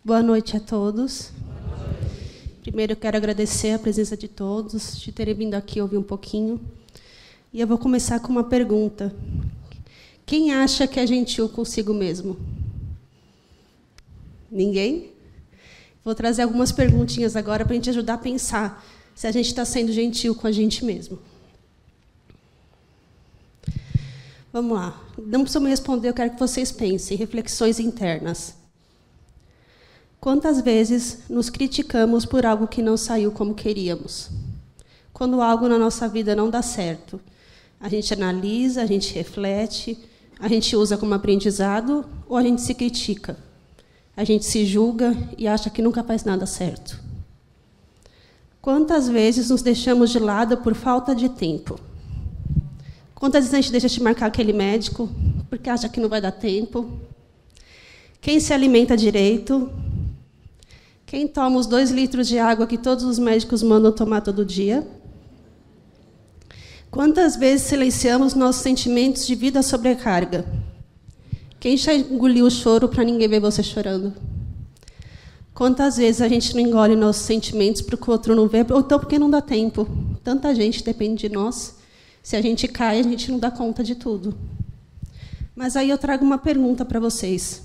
Boa noite a todos. Primeiro, eu quero agradecer a presença de todos, de terem vindo aqui ouvir um pouquinho. E eu vou começar com uma pergunta. Quem acha que é gentil consigo mesmo? Ninguém? Vou trazer algumas perguntinhas agora para a gente ajudar a pensar se a gente está sendo gentil com a gente mesmo. Vamos lá. Não precisam me responder, eu quero que vocês pensem. Reflexões internas. Quantas vezes nos criticamos por algo que não saiu como queríamos? Quando algo na nossa vida não dá certo, a gente analisa, a gente reflete, a gente usa como aprendizado ou a gente se critica? A gente se julga e acha que nunca faz nada certo. Quantas vezes nos deixamos de lado por falta de tempo? Quantas vezes a gente deixa de marcar aquele médico porque acha que não vai dar tempo? Quem se alimenta direito? Quem toma os 2 litros de água que todos os médicos mandam tomar todo dia? Quantas vezes silenciamos nossos sentimentos devido à sobrecarga? Quem já engoliu o choro para ninguém ver você chorando? Quantas vezes a gente não engole nossos sentimentos para que o outro não vê, ou então porque não dá tempo? Tanta gente depende de nós. Se a gente cai, a gente não dá conta de tudo. Mas aí eu trago uma pergunta para vocês.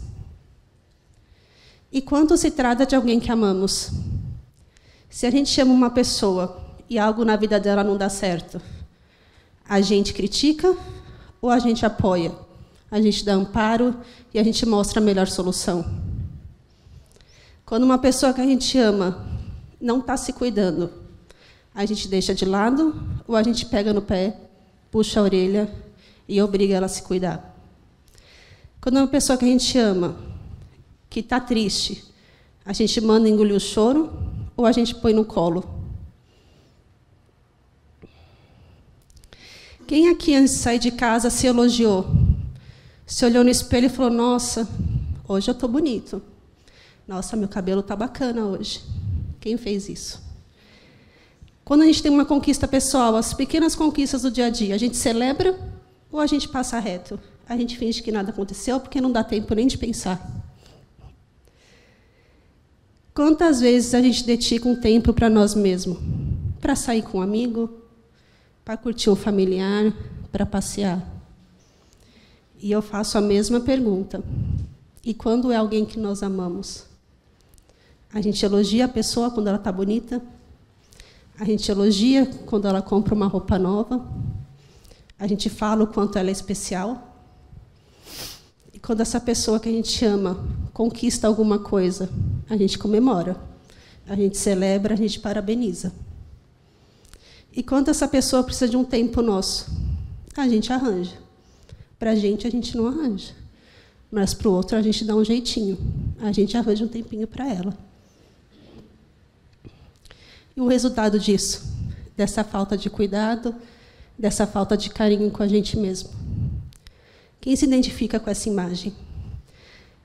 E quando se trata de alguém que amamos? Se a gente ama uma pessoa e algo na vida dela não dá certo, a gente critica ou a gente apoia? A gente dá amparo e a gente mostra a melhor solução? Quando uma pessoa que a gente ama não está se cuidando, a gente deixa de lado ou a gente pega no pé, puxa a orelha e obriga ela a se cuidar? Quando uma pessoa que a gente ama que está triste, a gente manda engolir o choro ou a gente põe no colo? Quem aqui, antes de sair de casa, se elogiou? Se olhou no espelho e falou, nossa, hoje eu estou bonito. Nossa, meu cabelo está bacana hoje. Quem fez isso? Quando a gente tem uma conquista pessoal, as pequenas conquistas do dia a dia, a gente celebra ou a gente passa reto? A gente finge que nada aconteceu porque não dá tempo nem de pensar. Quantas vezes a gente dedica um tempo para nós mesmos? Para sair com um amigo, para curtir um familiar, para passear? E eu faço a mesma pergunta. E quando é alguém que nós amamos? A gente elogia a pessoa quando ela está bonita? A gente elogia quando ela compra uma roupa nova? A gente fala o quanto ela é especial? E quando essa pessoa que a gente ama conquista alguma coisa, a gente comemora, a gente celebra, a gente parabeniza. E quando essa pessoa precisa de um tempo nosso, a gente arranja. Para a gente não arranja. Mas para o outro, a gente dá um jeitinho. A gente arranja um tempinho para ela. E o resultado disso? Dessa falta de cuidado, dessa falta de carinho com a gente mesmo. Quem se identifica com essa imagem?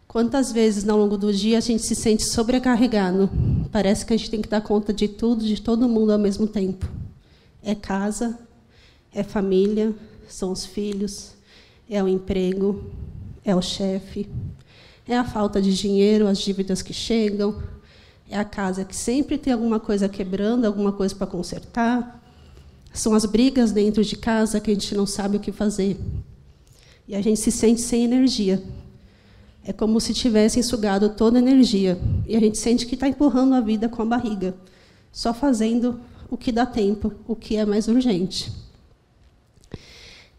Quantas vezes, ao longo do dia, a gente se sente sobrecarregado? Parece que a gente tem que dar conta de tudo, de todo mundo ao mesmo tempo. É casa, é família, são os filhos, é o emprego, é o chefe, é a falta de dinheiro, as dívidas que chegam, é a casa que sempre tem alguma coisa quebrando, alguma coisa para consertar. São as brigas dentro de casa que a gente não sabe o que fazer. E a gente se sente sem energia. É como se tivessem sugado toda a energia. E a gente sente que está empurrando a vida com a barriga, só fazendo o que dá tempo, o que é mais urgente.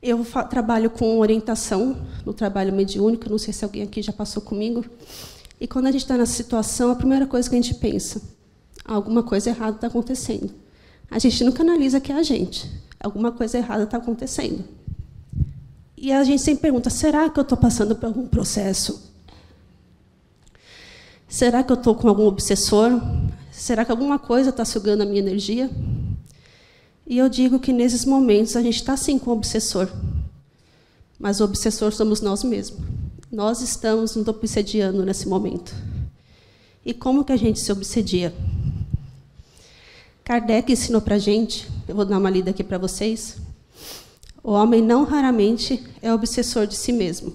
Eu trabalho com orientação, no trabalho mediúnico, não sei se alguém aqui já passou comigo. E quando a gente está nessa situação, a primeira coisa que a gente pensa, alguma coisa errada está acontecendo. A gente nunca analisa que é a gente. Alguma coisa errada está acontecendo. E a gente sempre pergunta, será que eu estou passando por algum processo? Será que eu estou com algum obsessor? Será que alguma coisa está sugando a minha energia? E eu digo que, nesses momentos, a gente está, sim, com o obsessor. Mas o obsessor somos nós mesmos. Nós estamos nos obsediando nesse momento. E como que a gente se obsedia? Kardec ensinou para a gente, eu vou dar uma lida aqui para vocês, o homem não raramente é obsessor de si mesmo.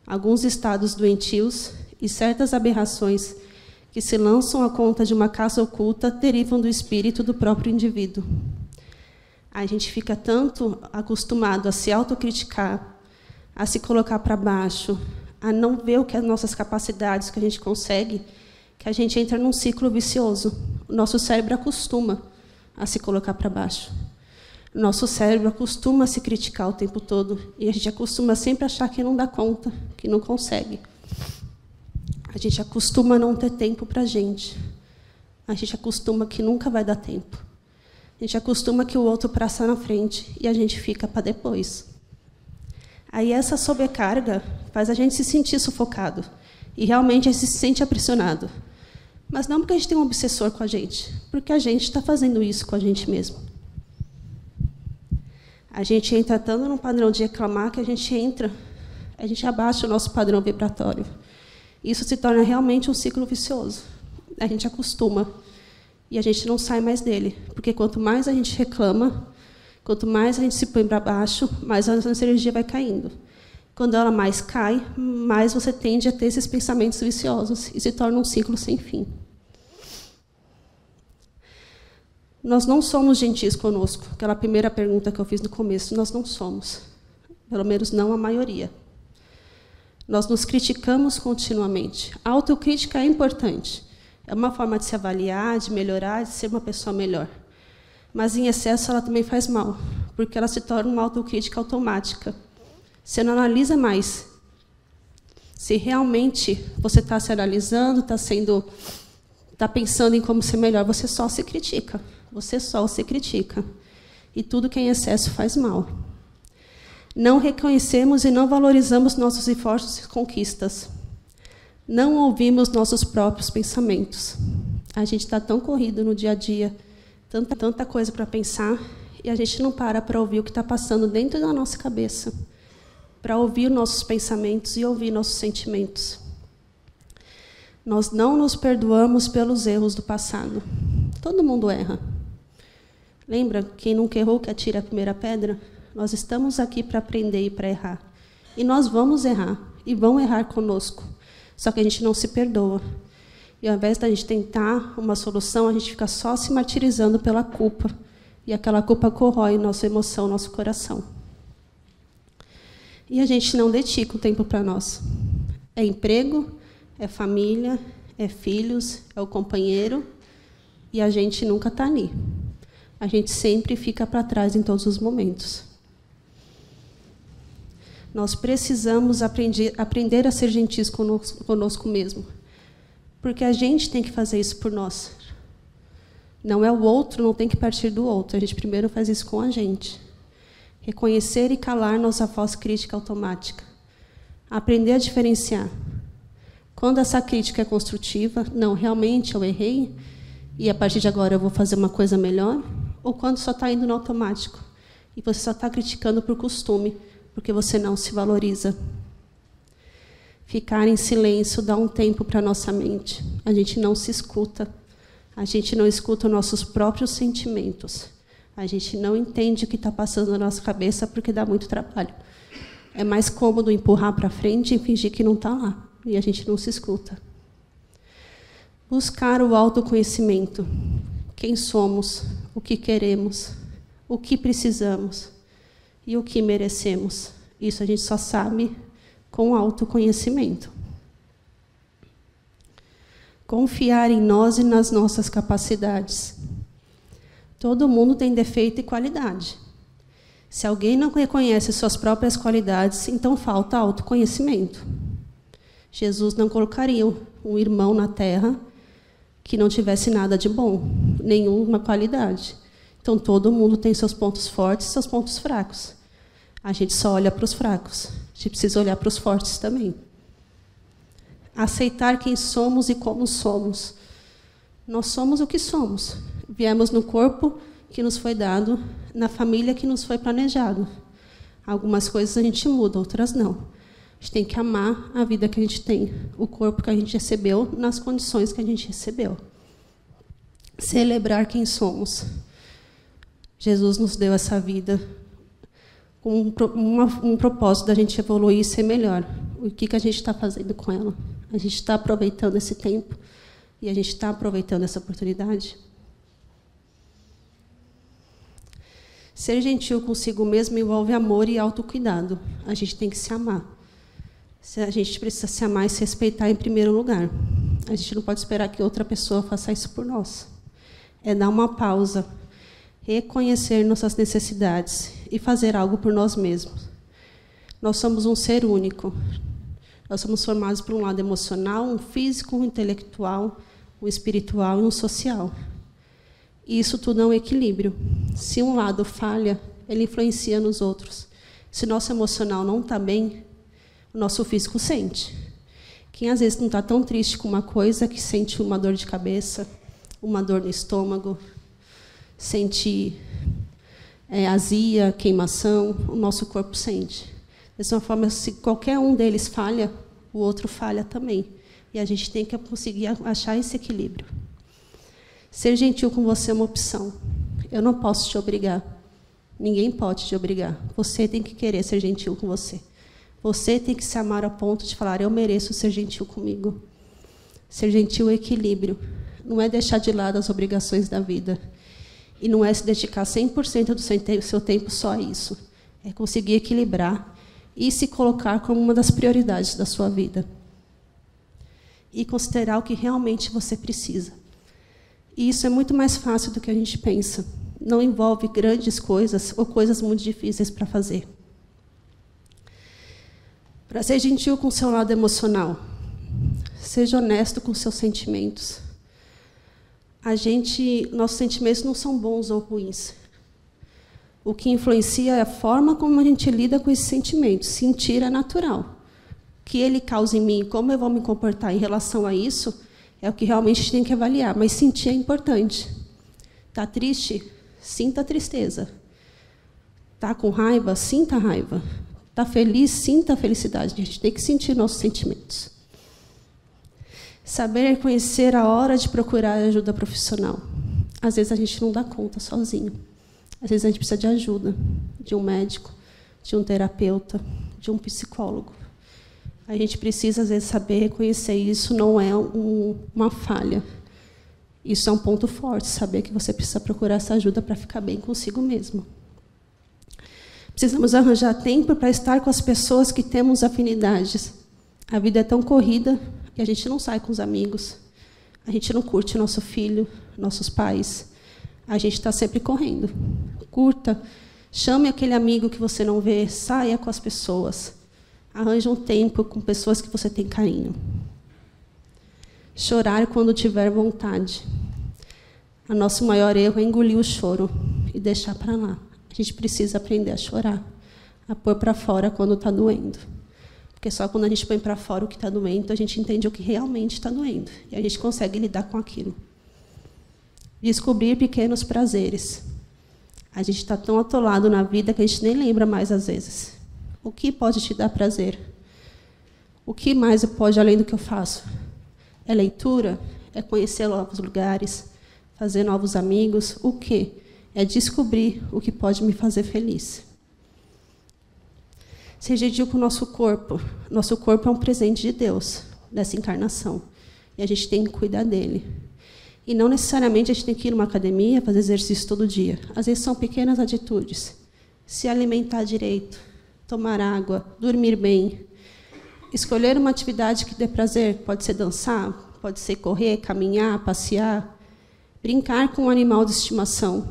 Alguns estados doentios e certas aberrações que se lançam à conta de uma caça oculta derivam do espírito do próprio indivíduo. A gente fica tanto acostumado a se autocriticar, a se colocar para baixo, a não ver o que as nossas capacidades, que a gente consegue, que a gente entra num ciclo vicioso. O nosso cérebro acostuma a se colocar para baixo. O nosso cérebro acostuma a se criticar o tempo todo. E a gente acostuma sempre a achar que não dá conta, que não consegue. A gente acostuma a não ter tempo para a gente. A gente acostuma que nunca vai dar tempo. A gente acostuma que o outro passa na frente e a gente fica para depois. Aí essa sobrecarga faz a gente se sentir sufocado. E realmente a gente se sente aprisionado. Mas não porque a gente tem um obsessor com a gente, porque a gente está fazendo isso com a gente mesmo. A gente entra tanto num padrão de reclamar que a gente abaixa o nosso padrão vibratório. Isso se torna realmente um ciclo vicioso. A gente acostuma e a gente não sai mais dele, porque quanto mais a gente reclama, quanto mais a gente se põe para baixo, mais a nossa energia vai caindo. Quando ela mais cai, mais você tende a ter esses pensamentos viciosos e se torna um ciclo sem fim. Nós não somos gentis conosco. Aquela primeira pergunta que eu fiz no começo, nós não somos. Pelo menos não a maioria. Nós nos criticamos continuamente. A autocrítica é importante. É uma forma de se avaliar, de melhorar, de ser uma pessoa melhor. Mas, em excesso, ela também faz mal, porque ela se torna uma autocrítica automática. Você não analisa mais se realmente você está se analisando, está pensando em como ser melhor. Você só se critica. Você só se critica. E tudo que é em excesso faz mal. Não reconhecemos e não valorizamos nossos esforços e conquistas. Não ouvimos nossos próprios pensamentos. A gente está tão corrido no dia a dia, tanta coisa para pensar, e a gente não para ouvir o que está passando dentro da nossa cabeça, para ouvir nossos pensamentos e ouvir nossos sentimentos. Nós não nos perdoamos pelos erros do passado. Todo mundo erra. Lembra? Quem nunca errou que atira a primeira pedra? Nós estamos aqui para aprender e para errar. E nós vamos errar. E vão errar conosco. Só que a gente não se perdoa. E ao invés da gente tentar uma solução, a gente fica só se martirizando pela culpa. E aquela culpa corrói nossa emoção, nosso coração. E a gente não dedica o tempo para nós. É emprego, é família, é filhos, é o companheiro. E a gente nunca está ali. A gente sempre fica para trás em todos os momentos. Nós precisamos aprender a ser gentis conosco mesmo. Porque a gente tem que fazer isso por nós. Não é o outro, não tem que partir do outro. A gente primeiro faz isso com a gente. Reconhecer e calar nossa voz crítica automática. Aprender a diferenciar. Quando essa crítica é construtiva, não, realmente eu errei, e a partir de agora eu vou fazer uma coisa melhor, ou quando só está indo no automático, e você só está criticando por costume, porque você não se valoriza. Ficar em silêncio dá um tempo para a nossa mente. A gente não se escuta. A gente não escuta os nossos próprios sentimentos. A gente não entende o que está passando na nossa cabeça porque dá muito trabalho. É mais cômodo empurrar para frente e fingir que não está lá. E a gente não se escuta. Buscar o autoconhecimento. Quem somos, o que queremos, o que precisamos e o que merecemos. Isso a gente só sabe com autoconhecimento. Confiar em nós e nas nossas capacidades. Todo mundo tem defeito e qualidade. Se alguém não reconhece suas próprias qualidades, então falta autoconhecimento. Jesus não colocaria um irmão na terra que não tivesse nada de bom, nenhuma qualidade. Então, todo mundo tem seus pontos fortes e seus pontos fracos. A gente só olha para os fracos. A gente precisa olhar para os fortes também. Aceitar quem somos e como somos. Nós somos o que somos. Viemos no corpo que nos foi dado, na família que nos foi planejado. Algumas coisas a gente muda, outras não. A gente tem que amar a vida que a gente tem, o corpo que a gente recebeu, nas condições que a gente recebeu. Celebrar quem somos. Jesus nos deu essa vida com um propósito da gente evoluir e ser melhor. O que a gente está fazendo com ela? A gente está aproveitando esse tempo E a gente está aproveitando essa oportunidade? Ser gentil consigo mesmo envolve amor e autocuidado. A gente tem que se amar. A gente precisa se amar e se respeitar em primeiro lugar. A gente não pode esperar que outra pessoa faça isso por nós. É dar uma pausa, reconhecer nossas necessidades e fazer algo por nós mesmos. Nós somos um ser único. Nós somos formados por um lado emocional, um físico, um intelectual, um espiritual e um social. E isso tudo é um equilíbrio. Se um lado falha, ele influencia nos outros. Se nosso emocional não está bem, o nosso físico sente. Quem às vezes não está tão triste com uma coisa, que sente uma dor de cabeça, uma dor no estômago, sente azia, queimação, o nosso corpo sente. Da mesma forma, se qualquer um deles falha, o outro falha também. E a gente tem que conseguir achar esse equilíbrio. Ser gentil com você é uma opção. Eu não posso te obrigar. Ninguém pode te obrigar. Você tem que querer ser gentil com você. Você tem que se amar a ponto de falar, eu mereço ser gentil comigo. Ser gentil é equilíbrio. Não é deixar de lado as obrigações da vida. E não é se dedicar 100% do seu tempo só a isso. É conseguir equilibrar e se colocar como uma das prioridades da sua vida. E considerar o que realmente você precisa. E isso é muito mais fácil do que a gente pensa. Não envolve grandes coisas ou coisas muito difíceis para fazer. Para ser gentil com o seu lado emocional, seja honesto com seus sentimentos. Nossos sentimentos não são bons ou ruins. O que influencia é a forma como a gente lida com esses sentimentos. Sentir é natural. O que ele causa em mim, como eu vou me comportar em relação a isso, é o que realmente a gente tem que avaliar. Mas sentir é importante. Está triste? Sinta a tristeza. Está com raiva? Sinta a raiva. Está feliz? Sinta a felicidade. A gente tem que sentir nossos sentimentos. Saber reconhecer a hora de procurar ajuda profissional. Às vezes a gente não dá conta sozinho. Às vezes a gente precisa de ajuda, de um médico, de um terapeuta, de um psicólogo. A gente precisa, às vezes, saber reconhecer isso não é uma falha. Isso é um ponto forte, saber que você precisa procurar essa ajuda para ficar bem consigo mesmo. Precisamos arranjar tempo para estar com as pessoas que temos afinidades. A vida é tão corrida que a gente não sai com os amigos. A gente não curte nosso filho, nossos pais. A gente está sempre correndo. Curta, chame aquele amigo que você não vê, saia com as pessoas. Arranje um tempo com pessoas que você tem carinho. Chorar quando tiver vontade. O nosso maior erro é engolir o choro e deixar para lá. A gente precisa aprender a chorar, a pôr para fora quando está doendo. Porque só quando a gente põe para fora o que está doendo, a gente entende o que realmente está doendo. E a gente consegue lidar com aquilo. Descobrir pequenos prazeres. A gente está tão atolado na vida que a gente nem lembra mais às vezes. O que pode te dar prazer? O que mais pode além do que eu faço? É leitura? É conhecer novos lugares? Fazer novos amigos? O quê? É descobrir o que pode me fazer feliz. Ser gentil com o nosso corpo. Nosso corpo é um presente de Deus, dessa encarnação. E a gente tem que cuidar dele. E não necessariamente a gente tem que ir numa academia, fazer exercício todo dia. Às vezes são pequenas atitudes. Se alimentar direito, tomar água, dormir bem. Escolher uma atividade que dê prazer. Pode ser dançar, pode ser correr, caminhar, passear. Brincar com um animal de estimação.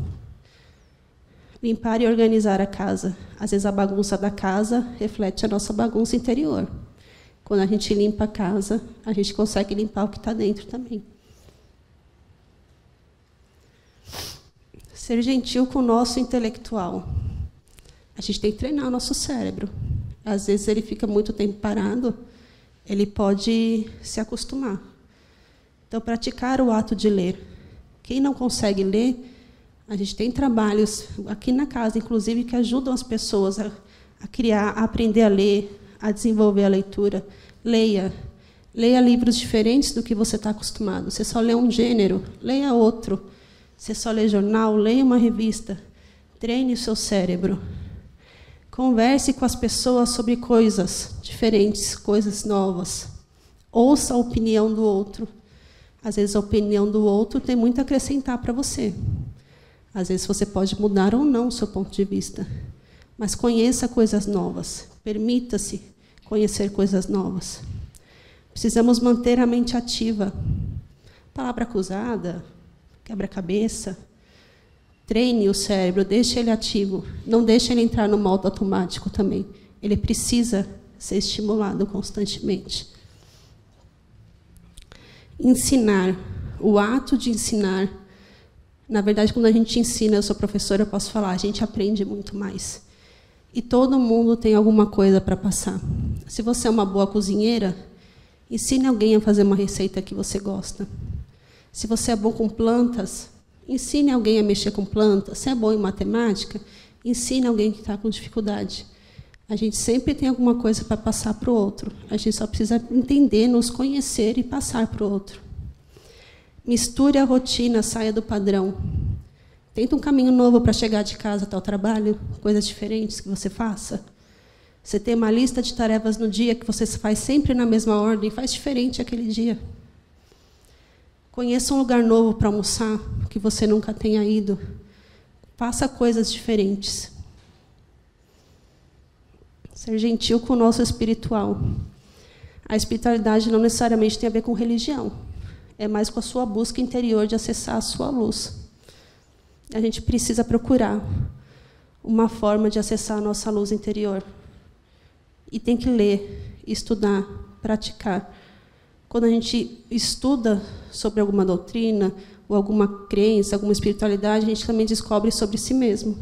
Limpar e organizar a casa. Às vezes a bagunça da casa reflete a nossa bagunça interior. Quando a gente limpa a casa, a gente consegue limpar o que está dentro também. Ser gentil com o nosso intelectual. A gente tem que treinar o nosso cérebro. Às vezes ele fica muito tempo parado, ele pode se acostumar. Então, praticar o ato de ler. Quem não consegue ler, a gente tem trabalhos aqui na casa, inclusive, que ajudam as pessoas a criar, a aprender a ler, a desenvolver a leitura. Leia. Leia livros diferentes do que você está acostumado. Você só lê um gênero, leia outro. Você só lê jornal, leia uma revista. Treine o seu cérebro. Converse com as pessoas sobre coisas diferentes, coisas novas. Ouça a opinião do outro. Às vezes a opinião do outro tem muito a acrescentar para você. Às vezes você pode mudar ou não o seu ponto de vista. Mas conheça coisas novas. Permita-se conhecer coisas novas. Precisamos manter a mente ativa. Palavra cruzada, quebra-cabeça. Treine o cérebro, deixe ele ativo. Não deixe ele entrar no modo automático também. Ele precisa ser estimulado constantemente. Ensinar. O ato de ensinar. Na verdade, quando a gente ensina, eu sou professora, eu posso falar, a gente aprende muito mais. E todo mundo tem alguma coisa para passar. Se você é uma boa cozinheira, ensine alguém a fazer uma receita que você gosta. Se você é bom com plantas, ensine alguém a mexer com plantas. Se é bom em matemática, ensine alguém que está com dificuldade. A gente sempre tem alguma coisa para passar para o outro. A gente só precisa entender, nos conhecer e passar para o outro. Misture a rotina, saia do padrão. Tenta um caminho novo para chegar de casa até o trabalho, coisas diferentes que você faça. Você tem uma lista de tarefas no dia que você faz sempre na mesma ordem, faz diferente aquele dia. Conheça um lugar novo para almoçar, que você nunca tenha ido. Faça coisas diferentes. Ser gentil com o nosso espiritual. A espiritualidade não necessariamente tem a ver com religião. É mais com a sua busca interior de acessar a sua luz. A gente precisa procurar uma forma de acessar a nossa luz interior. E tem que ler, estudar, praticar. Quando a gente estuda sobre alguma doutrina, ou alguma crença, alguma espiritualidade, a gente também descobre sobre si mesmo.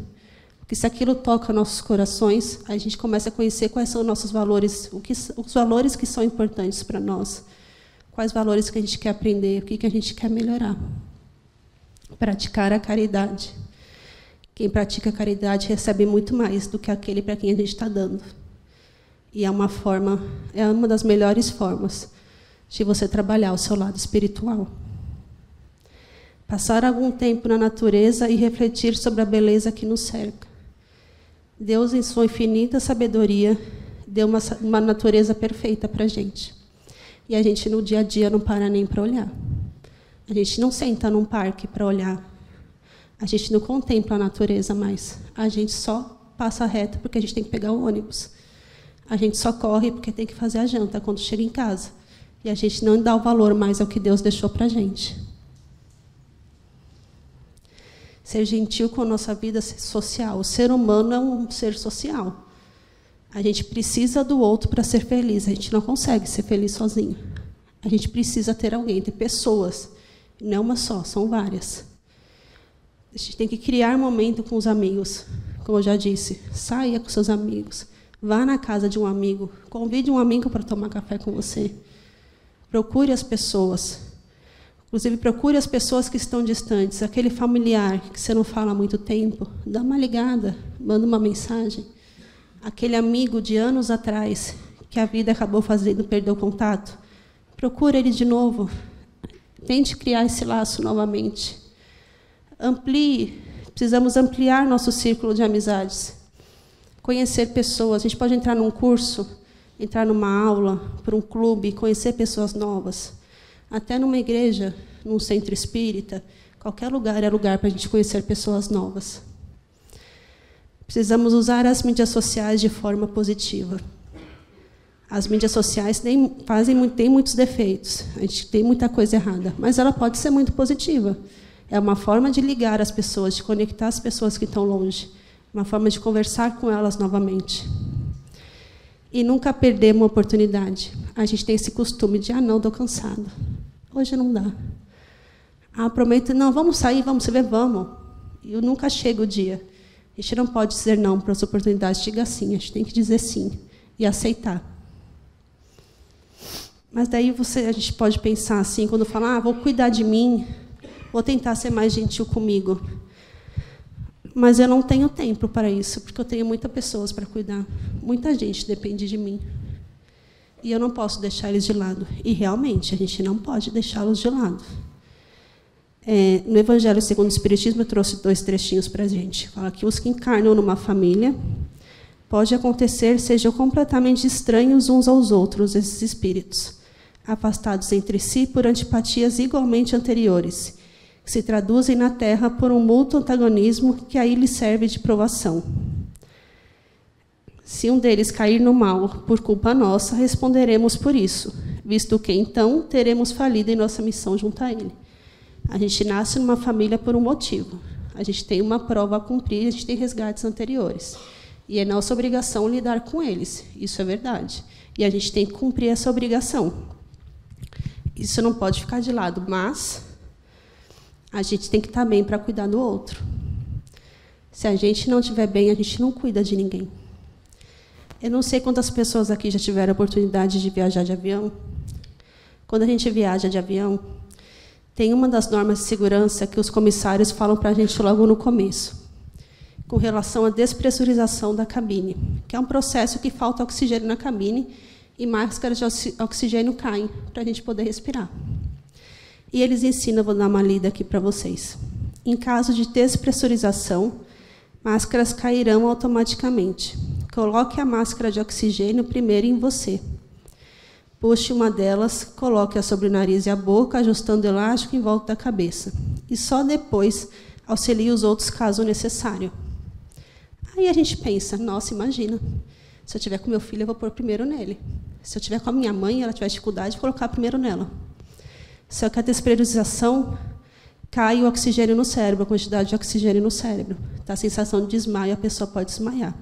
Porque se aquilo toca nossos corações, a gente começa a conhecer quais são os nossos valores, os valores que são importantes para nós, quais valores que a gente quer aprender, o que a gente quer melhorar. Praticar a caridade. Quem pratica a caridade recebe muito mais do que aquele para quem a gente está dando. E é uma das melhores formas de você trabalhar o seu lado espiritual. Passar algum tempo na natureza e refletir sobre a beleza que nos cerca. Deus, em sua infinita sabedoria, deu uma natureza perfeita para a gente. E a gente, no dia a dia, não para nem para olhar. A gente não senta num parque para olhar. A gente não contempla a natureza mais. A gente só passa reto porque a gente tem que pegar o ônibus. A gente só corre porque tem que fazer a janta quando chega em casa. E a gente não dá o valor mais ao que Deus deixou para a gente. Ser gentil com a nossa vida social. O ser humano é um ser social. A gente precisa do outro para ser feliz. A gente não consegue ser feliz sozinho. A gente precisa ter alguém, ter pessoas. Não é uma só, são várias. A gente tem que criar momento com os amigos. Como eu já disse, saia com seus amigos. Vá na casa de um amigo. Convide um amigo para tomar café com você. Procure as pessoas. Inclusive, procure as pessoas que estão distantes. Aquele familiar que você não fala há muito tempo, dá uma ligada, manda uma mensagem. Aquele amigo de anos atrás, que a vida acabou fazendo perder o contato, procure ele de novo. Tente criar esse laço novamente. Amplie. Precisamos ampliar nosso círculo de amizades. Conhecer pessoas. A gente pode entrar num curso, entrar numa aula, por um clube, conhecer pessoas novas. Até numa igreja, num centro espírita, qualquer lugar é lugar para a gente conhecer pessoas novas. Precisamos usar as mídias sociais de forma positiva. As mídias sociais têm muitos defeitos, a gente tem muita coisa errada, mas ela pode ser muito positiva. É uma forma de ligar as pessoas, de conectar as pessoas que estão longe, uma forma de conversar com elas novamente. E nunca perder uma oportunidade. A gente tem esse costume de, não, estou cansada. Hoje não dá. Prometo, não, vamos sair, vamos se ver, vamos. E nunca chega o dia. A gente não pode dizer não para as oportunidades. Diga sim, a gente tem que dizer sim e aceitar. Mas daí a gente pode pensar assim, quando fala, vou cuidar de mim, vou tentar ser mais gentil comigo. Mas eu não tenho tempo para isso, porque eu tenho muitas pessoas para cuidar. Muita gente depende de mim. E eu não posso deixar eles de lado. E, realmente, a gente não pode deixá-los de lado. No Evangelho segundo o Espiritismo, eu trouxe 2 trechinhos para a gente. Fala que os que encarnam numa família, pode acontecer, sejam completamente estranhos uns aos outros, esses espíritos. afastados entre si por antipatias igualmente anteriores, que se traduzem na terra por um mútuo antagonismo que aí lhe serve de provação. Se um deles cair no mal por culpa nossa, responderemos por isso, visto que então teremos falido em nossa missão junto a ele. A gente nasce numa família por um motivo. A gente tem uma prova a cumprir, a gente tem resgates anteriores. E é nossa obrigação lidar com eles. Isso é verdade. E a gente tem que cumprir essa obrigação. Isso não pode ficar de lado, mas a gente tem que estar bem para cuidar do outro. Se a gente não estiver bem, a gente não cuida de ninguém. Eu não sei quantas pessoas aqui já tiveram a oportunidade de viajar de avião. Quando a gente viaja de avião, tem uma das normas de segurança que os comissários falam para a gente logo no começo, com relação à despressurização da cabine, que é um processo que falta oxigênio na cabine e máscaras de oxigênio caem para a gente poder respirar. E eles ensinam, vou dar uma lida aqui para vocês. Em caso de despressurização, máscaras cairão automaticamente. Coloque a máscara de oxigênio primeiro em você. Puxe uma delas, coloque-a sobre o nariz e a boca, ajustando o elástico em volta da cabeça. E só depois auxilie os outros, caso necessário. Aí a gente pensa, nossa, imagina, se eu estiver com meu filho, eu vou pôr primeiro nele. Se eu estiver com a minha mãe, ela tiver dificuldade, vou colocar primeiro nela. Só que a despressurização cai o oxigênio no cérebro, a quantidade de oxigênio no cérebro. Dá a sensação de desmaio, a pessoa pode desmaiar.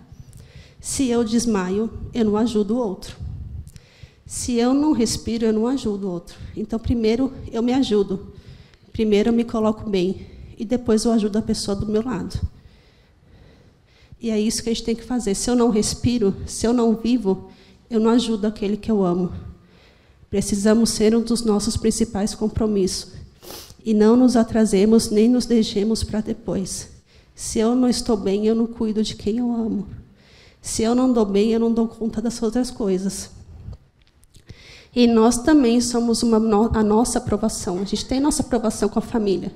Se eu desmaio, eu não ajudo o outro. Se eu não respiro, eu não ajudo o outro. Então, primeiro, eu me ajudo. Primeiro, eu me coloco bem. E depois, eu ajudo a pessoa do meu lado. E é isso que a gente tem que fazer. Se eu não respiro, se eu não vivo, eu não ajudo aquele que eu amo. Precisamos ser um dos nossos principais compromissos. E não nos atrasemos, nem nos deixemos para depois. Se eu não estou bem, eu não cuido de quem eu amo. Se eu não dou bem, eu não dou conta das outras coisas. E nós também somos a nossa aprovação. A gente tem nossa aprovação com a família,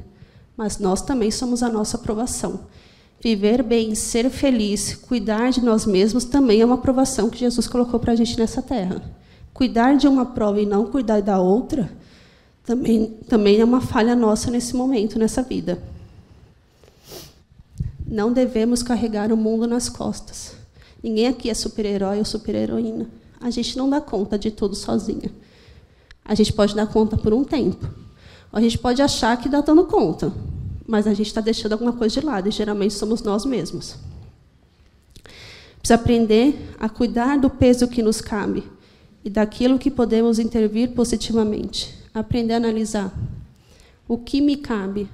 mas nós também somos a nossa aprovação. Viver bem, ser feliz, cuidar de nós mesmos também é uma aprovação que Jesus colocou para a gente nessa terra. Cuidar de uma prova e não cuidar da outra também é uma falha nossa nesse momento, nessa vida. Não devemos carregar o mundo nas costas. Ninguém aqui é super-herói ou super-heroína. A gente não dá conta de tudo sozinha. A gente pode dar conta por um tempo. Ou a gente pode achar que está dando conta, mas a gente está deixando alguma coisa de lado, e geralmente somos nós mesmos. Precisa aprender a cuidar do peso que nos cabe e daquilo que podemos intervir positivamente. Aprender a analisar o que me cabe,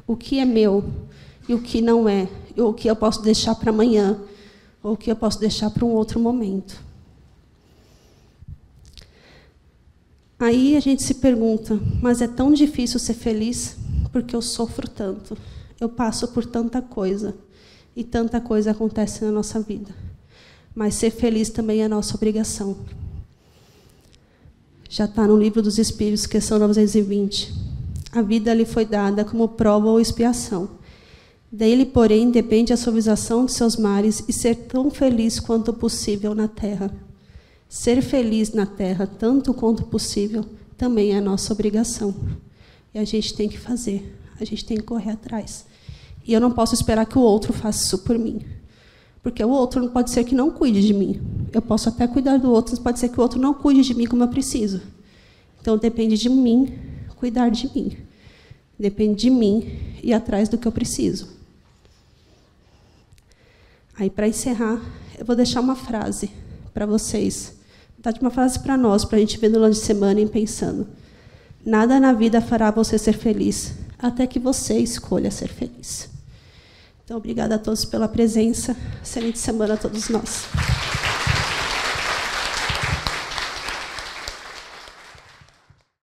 o que é meu e o que não é, e o que eu posso deixar para amanhã, ou o que eu posso deixar para um outro momento. Aí a gente se pergunta, mas é tão difícil ser feliz porque eu sofro tanto, eu passo por tanta coisa, e tanta coisa acontece na nossa vida. Mas ser feliz também é nossa obrigação. Já está no Livro dos Espíritos, questão 920. A vida lhe foi dada como prova ou expiação. Dele, porém, depende a suavização de seus mares e ser tão feliz quanto possível na terra. Ser feliz na terra, tanto quanto possível, também é nossa obrigação. E a gente tem que fazer, a gente tem que correr atrás. E eu não posso esperar que o outro faça isso por mim. Porque o outro não pode ser que não cuide de mim. Eu posso até cuidar do outro, mas pode ser que o outro não cuide de mim como eu preciso. Então, depende de mim cuidar de mim. Depende de mim ir atrás do que eu preciso. Aí, para encerrar, eu vou deixar uma frase para vocês. Uma frase para nós, para a gente ver no longe de semana e pensando. Nada na vida fará você ser feliz, até que você escolha ser feliz. Então, obrigada a todos pela presença. Excelente semana a todos nós.